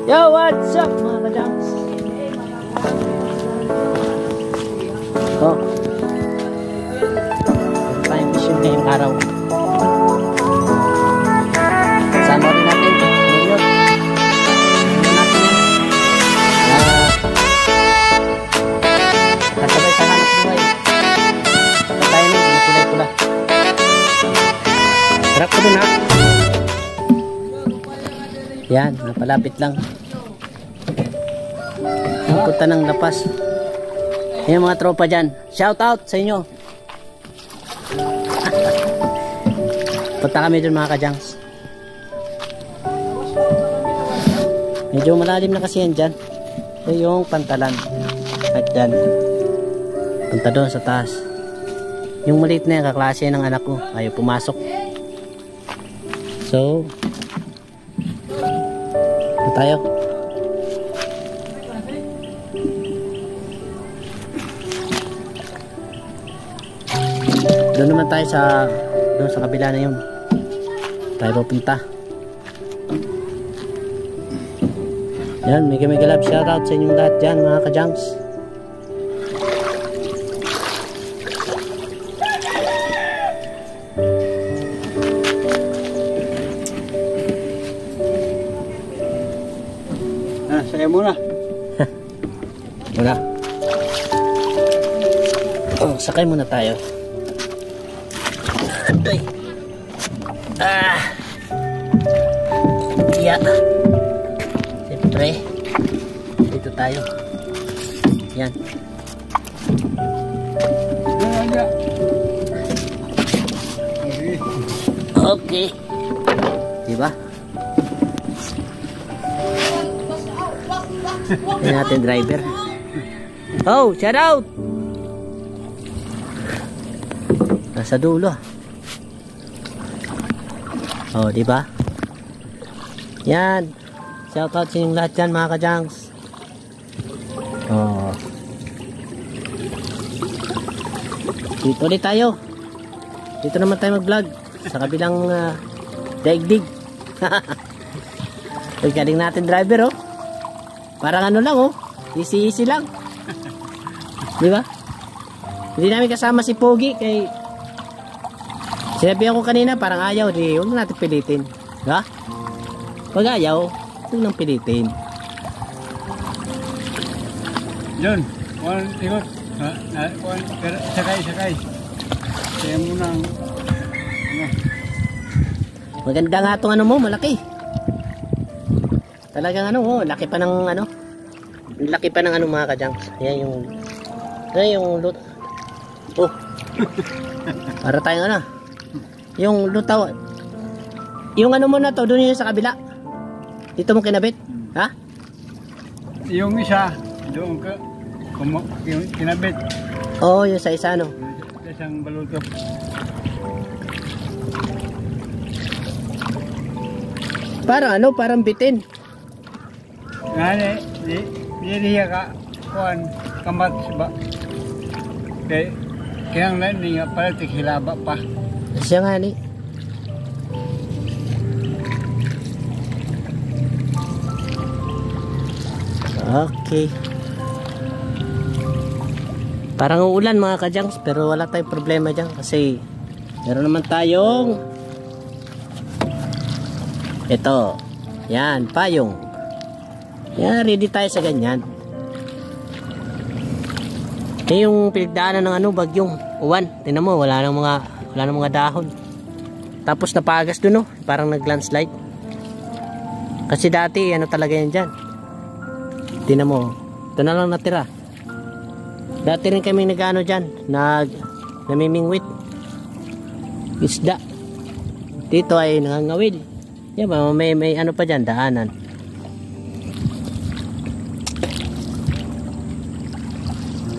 Yo, what's up mga kajangs? Oh, tayong fishing ngayong araw. Sama rin natin ngayon. Kasabay sa hanap buhay. Sa tayo nung kulay-pula. Harap ko dun ha. Yan, napalapit lang. Punta ng lapas. Yan mga tropa dyan. Shout out sa inyo. Punta kami dun mga kajangs. Medyo malalim na kasi yan dyan. Yung pantalan. At dyan. Punta doon sa taas. Yung maliit na yan, kaklase ng anak ko. Ayaw pumasok. So, tayo. Doon naman tayo doon sa kabila na yun. Tayo pupunta. Yan, mega love shoutout sa inyong lahat dyan mga kajangs. Saya muna. Muna. Oh, sakay muna tayo. Ay. Yeah. Siyempre, dito tayo. Yan. Okay. Diba? Yan natin driver. Oh, shout out. Nasa dulo. Oh, di ba? Yan. Shout out sa inyong lahat dyan mga kajangs. Oh. Dito ulit tayo. Dito naman tayo mag-vlog sa kabilang daigdig. Pagkaling natin driver oh. Parang ano lang oh. Easy lang. Di ba? Hindi namin kasama si Pogi kay sinabi ako kanina parang ayaw di huwag natin pilitin. Ha? Pag ayaw, huwag nang pilitin. John, one ikot. Sakay. Kaya mo nang maganda nga itong ano mo, malaki. Talagang ano, oh, laki pa ng ano. Laki pa ng ano mga kajangs. Yan yung lut. Oh. Para tayong ano. Yung lutaw. Yung ano mo na to, doon yun sa kabila. Dito mo kinabit. Ha? Yung isa, doon ka yung kinabit. Oo, yung sa isa ano. Isang baluto. Parang ano, parang bitin. Ngani, di ka kuan kamat ba. Kaya lang nga pala tikilaba pa. Siya nga ni. Okay. Parang uulan mga kajangs pero wala tayong problema dyan kasi meron naman tayong ito. Yan, payong. Yan, ready tayo sa ganyan. Yung pinagdaanan ng ano, bagyong uwan. Tingnan mo, wala nang mga dahon. Tapos napagas dun, no? Parang nag-landslide. Kasi dati, ano talaga yan dyan. Tingnan mo, ito na lang natira. Dati rin kami nag-ano dyan, namimingwit. Isda. Dito ay nangangawil. Yan ba, may ano pa dyan, daanan.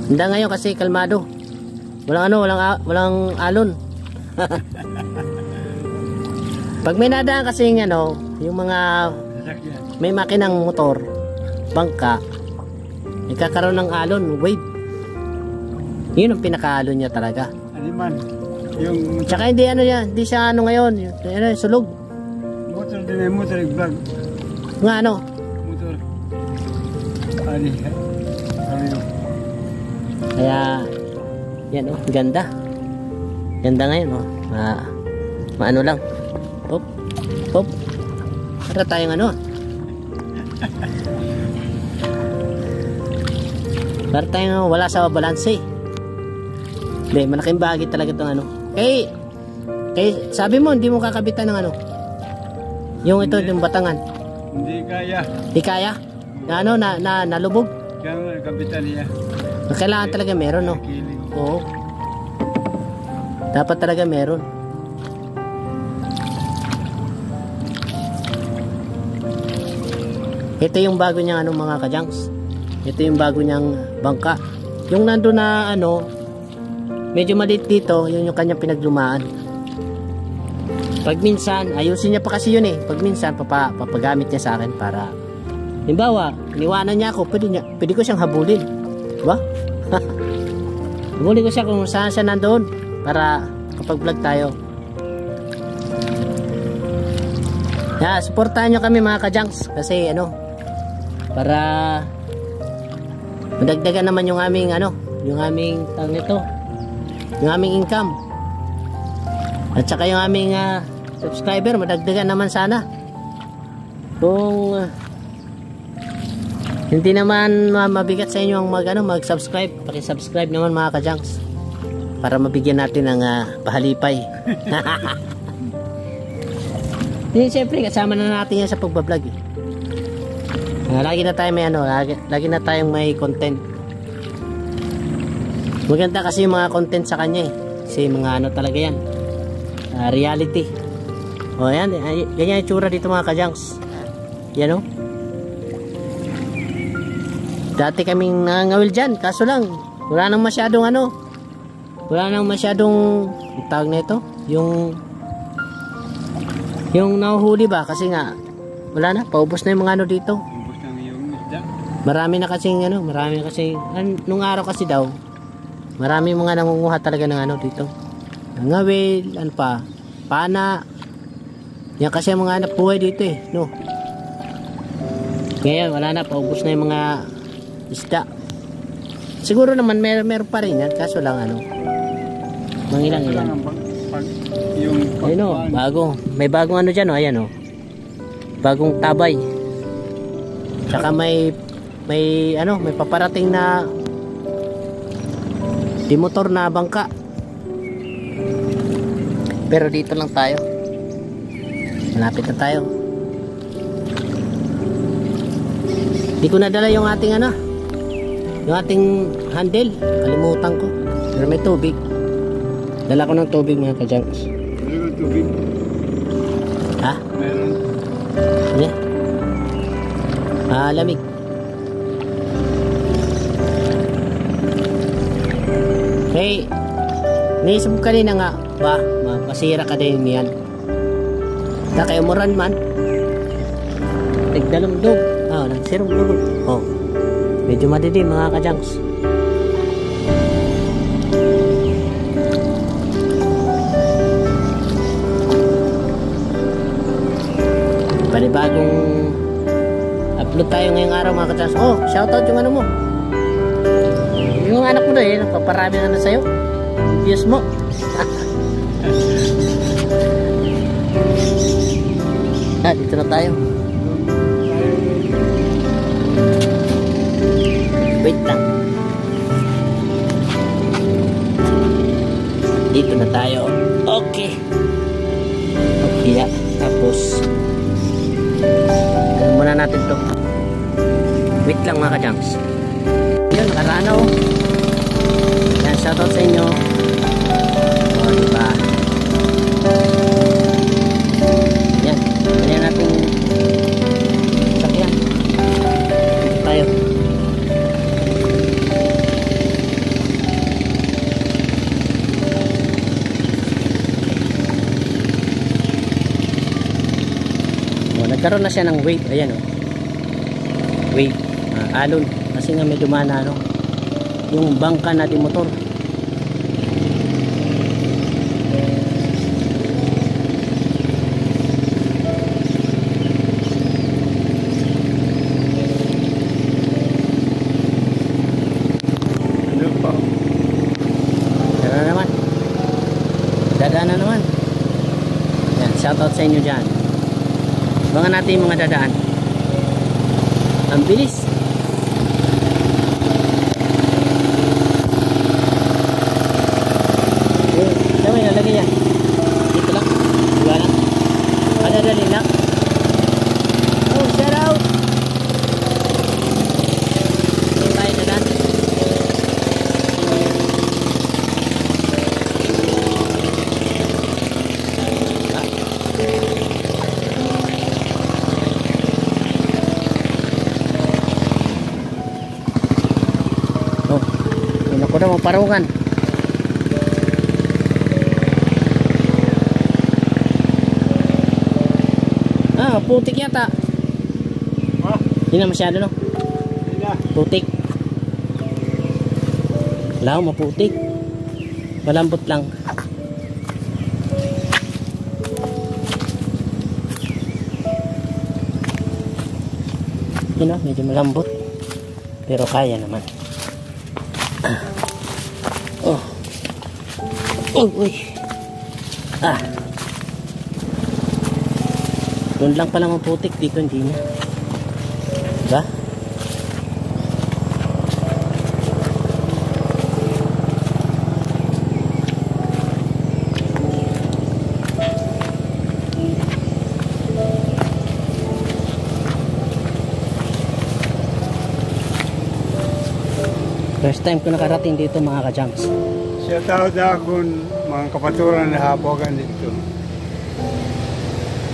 Hindi ngayon kasi kalmado. Walang alon. Pag may nadaan kasi ano, yung mga may makinang motor, bangka, nagkakaroon ng alon, wave. Yun ang pinaka-alon niya talaga. Aliman. Yung tsaka hindi ano yan, hindi siya ano ngayon, sulog. motor din ay motor vlog. Nga ano? Motor. Ani. Ano? Kaya, yan oh, ganda. Ganda ngayon oh. Maano lang. Hop, hop. Para tayong ano. Para tayong wala sa balanse. Hindi, malaking bagay talaga itong ano. Sabi mo, hindi mo kakabitan ng ano. Yung ito, yung batangan. Hindi kaya. Hindi kaya? Na ano, nalubog? Kaya kapitan niya. Kailangan talaga meron, no? Kiling. Oo. Dapat talaga meron. Ito yung bago niyang ano, mga kajangs. Ito yung bago niyang bangka. Yung nandun na ano, medyo maliit dito, yun yung kanyang pinaglumaan. Pag minsan, ayusin niya pa kasi yun eh. Pag minsan, papagamit niya sa akin para, halimbawa, iniwanan niya ako, pwede ko siyang habulin. Diba? Habulin ko siya kung saan siya nandoon para kapag vlog tayo. Yeah, supportahan nyo kami mga kajangs kasi ano, para madagdagan naman yung aming ano, yung aming tawag nito, yung aming income. At saka yung aming subscriber, madagdagan naman sana. Kung hindi naman mabigat sa inyo ang mag-subscribe, paki-subscribe naman mga kajangs para mabigyan natin ng pahalipay. Hindi, siyempre kasama na natin yan sa pagbablog eh. Lagi na tayo may ano, lagi na tayong may content. Maganda kasi yung mga content sa kanya eh. Kasi mga ano talaga yan, reality. O yan, ganyan yung tsura dito mga kajangs. Yan o. Dati kaming nangawil dyan, kaso lang wala nang masyadong ano, wala nang masyadong tawag na ito, yung nahuhuli ba, kasi nga wala na, paubos na yung mga ano dito. Ubus ng iyong isda. Marami na kasing ano, nung araw kasi daw marami mga nangunguha talaga ng ano dito, ngawil, ano pa, pana. Yan kasi ang mga anak buhay dito eh, no. Ngayon wala na, paubos na yung mga isda. Siguro naman meron pa rin yan, kaso lang ano, mangilang-ilang. Ayun o, bago. May bagong ano dyan o, ayan o. Bagong tabay. Tsaka may paparating na motor na bangka. Pero dito lang tayo. Malapit na tayo. Hindi ko nadala yung ating ano, yung ating handle. Kalimutan ko. Pero may tubig. Dala ko ng tubig mga kajangs. Meron tubig. Ha? Meron. Yeah. Lamig. Hey, naisip ko kanina nga, masira ka din yan. Kaya umuran man. Nagdalumdog. Nagsirong lugod. Medyo madidim mga kajangs. Panibagong upload tayo ngayong araw mga kajangs. Shoutout yung ano mo. Yung anak mo na eh, nagpaparami na sa'yo. Views mo. Dito na tayo. Wait lang. Dito na tayo. Okay. Okay. Tapos gawin muna natin to. Wait lang mga kajangs. Yun, nakaranaw. Yan, shoutout sa inyo. Diba? Yan, ganyan natin sakyan. Dito tayo. Nagkaroon na siya ng wave. Ayan o. Wave. Alon. Kasi nga may dumana ano, yung bangka natin motor. Shoutout sa inyo dyan. Abangan natin yung mga dadaan. Ang bilis. Saan may nalagay yan? Dito lang. Diba lang? Madadali lang. Oh, shout out! Hindi tayo dadaan. Oh, yun ako na maparungan. Ah, putik yata. Ha? Hindi na masyado, no? Hindi na. Putik. Wala, maputik. Malambot lang. Yun, no? Medyo malambot. Pero kaya naman. Oh. Oh, uy. Ah. Doon lang pala maputik, dito hindi na. Diba? First time ko nakarating dito mga ka-junks. Siya tao na akong mga kapaturan na hapogan dito.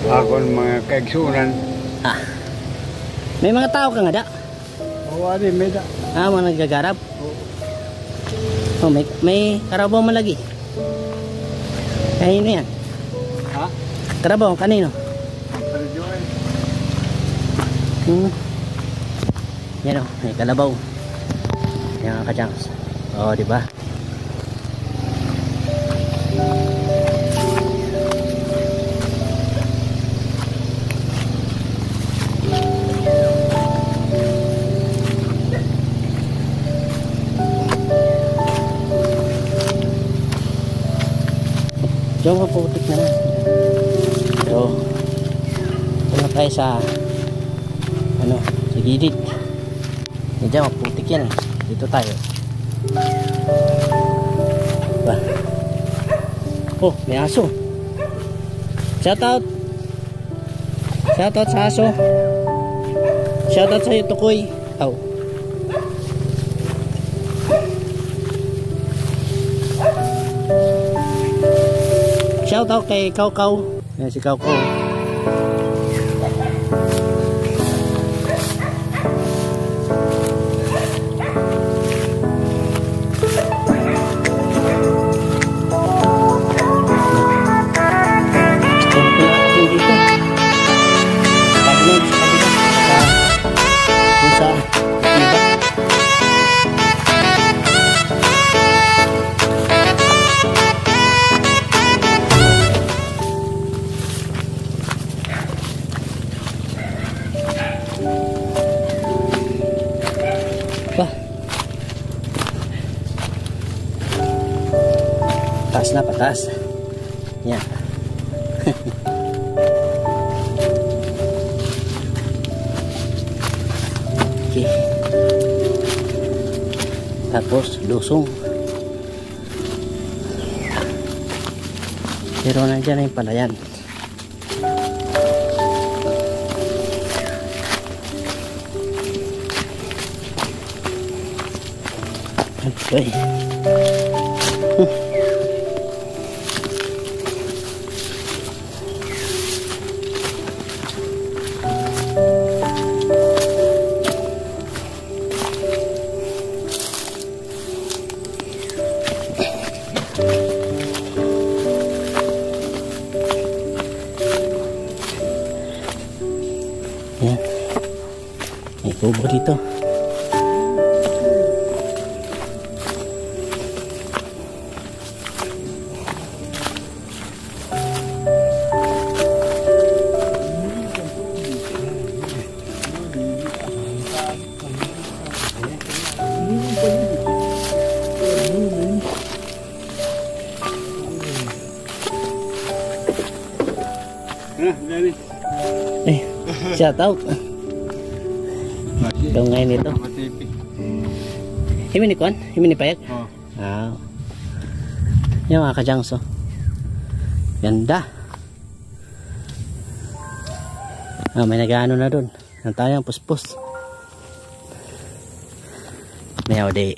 Akong mga kaigsunan. Ah. May mga tao ka nga da? Oo, adi, may da. Ah, mga nagagarap? Oh, may karabaw malagi. Kanino yan? Ha? Karabaw, kanino? Pero Joel. Yan o, may kalabaw. Yan ang ka-junks. Oo, diba? Diyan maputik naman. So, ito na tayo sa ano, sa gilid. Diyan maputik yan eh. Dito tayo. Diba? Oh, may aso. Shoutout. Shoutout sa aso. Shoutout sa iyo, Tukoy. Oh. Shoutout kay Kaukaw. Yan si Kaukaw. Patas na, patas. Yan. Okay. Tapos lusong. Pero nandiyan na yung palayan. Okay. Yan. May kubo dito. Dali. Eh, shout out. Ito ngayon ito. Matipi. Himi ni Kwan? Himi ni Payag? Oh. Ah. Yung mga kajangs, oh. Ganda. Ah, may nag-ano na dun. Ang tayang puspos. May di